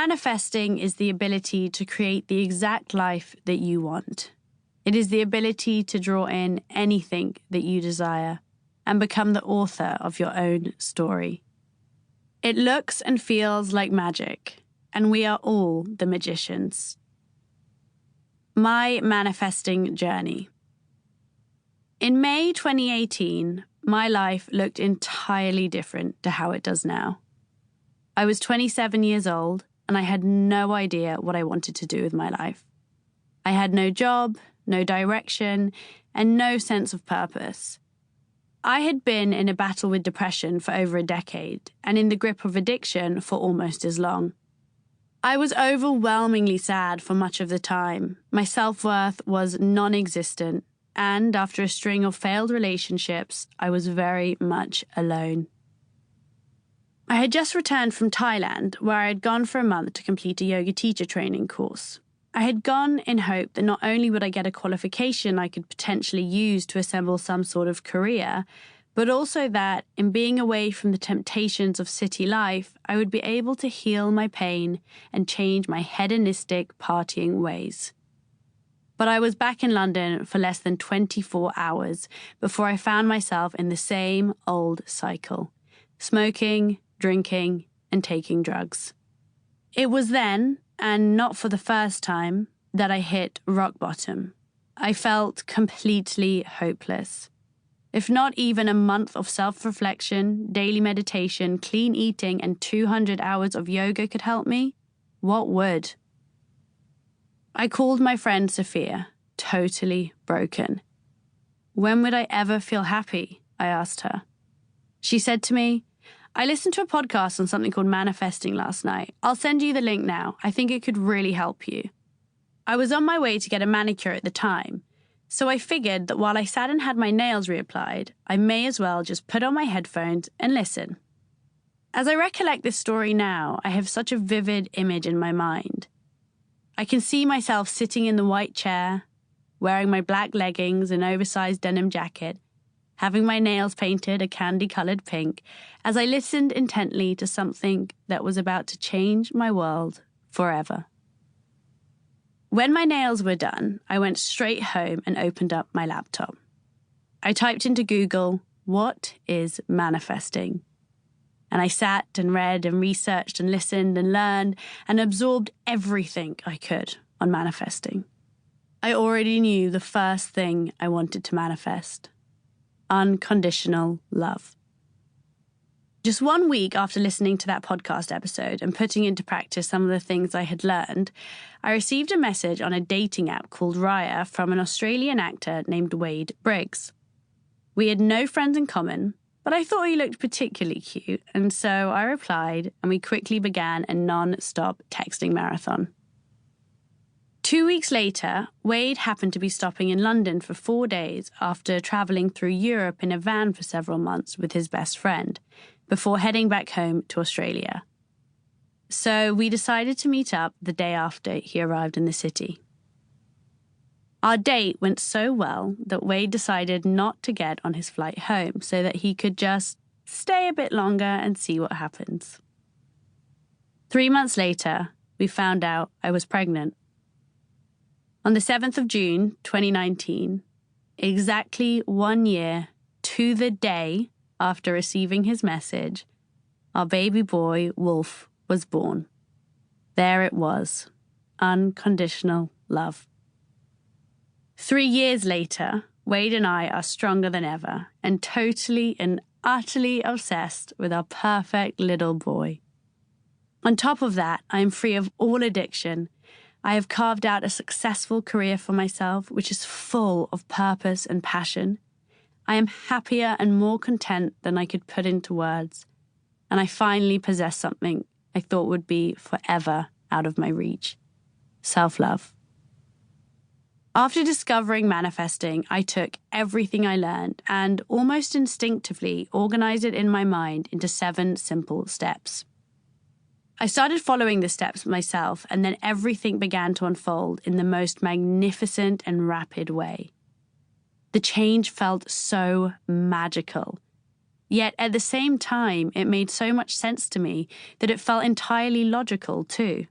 Manifesting is the ability to create the exact life that you want. It is the ability to draw in anything that you desire and become the author of your own story. It looks and feels like magic, and we are all the magicians. My manifesting journey. In May 2018, my life looked entirely different to how it does now. I was 27 years old, and I had no idea what I wanted to do with my life. I had no job, no direction, and no sense of purpose. I had been in a battle with depression for over a decade, and in the grip of addiction for almost as long. I was overwhelmingly sad for much of the time. My self-worth was non-existent, and after a string of failed relationships, I was very much alone. I had just returned from Thailand, where I had gone for a month to complete a yoga teacher training course. I had gone in hope that not only would I get a qualification I could potentially use to assemble some sort of career, but also that, in being away from the temptations of city life, I would be able to heal my pain and change my hedonistic partying ways. But I was back in London for less than 24 hours before I found myself in the same old cycle: smoking, drinking, and taking drugs. It was then, and not for the first time, that I hit rock bottom. I felt completely hopeless. If not even a month of self-reflection, daily meditation, clean eating, and 200 hours of yoga could help me, what would? I called my friend Sophia, totally broken. When would I ever feel happy? I asked her. She said to me, I listened to a podcast on something called manifesting last night. I'll send you the link now. I think it could really help you. I was on my way to get a manicure at the time, so I figured that while I sat and had my nails reapplied, I may as well just put on my headphones and listen. As I recollect this story now, I have such a vivid image in my mind. I can see myself sitting in the white chair, wearing my black leggings and oversized denim jacket, having my nails painted a candy-coloured pink, as I listened intently to something that was about to change my world forever. When my nails were done, I went straight home and opened up my laptop. I typed into Google, "What is manifesting?" And I sat and read and researched and listened and learned and absorbed everything I could on manifesting. I already knew the first thing I wanted to manifest: unconditional love. Just 1 week after listening to that podcast episode and putting into practice some of the things I had learned, I received a message on a dating app called Raya from an Australian actor named Wade Briggs. We had no friends in common, but I thought he looked particularly cute, and so I replied, and we quickly began a non-stop texting marathon. 2 weeks later, Wade happened to be stopping in London for 4 days after travelling through Europe in a van for several months with his best friend, before heading back home to Australia. So we decided to meet up the day after he arrived in the city. Our date went so well that Wade decided not to get on his flight home so that he could just stay a bit longer and see what happens. 3 months later, we found out I was pregnant. On the 7th of June, 2019, exactly 1 year to the day after receiving his message, our baby boy, Wolf, was born. There it was, unconditional love. 3 years later, Wade and I are stronger than ever and totally and utterly obsessed with our perfect little boy. On top of that, I am free of all addiction. I have carved out a successful career for myself, which is full of purpose and passion. I am happier and more content than I could put into words. And I finally possess something I thought would be forever out of my reach: self-love. After discovering manifesting, I took everything I learned and almost instinctively organized it in my mind into 7 simple steps. I started following the steps myself, and then everything began to unfold in the most magnificent and rapid way. The change felt so magical. Yet at the same time, it made so much sense to me that it felt entirely logical too.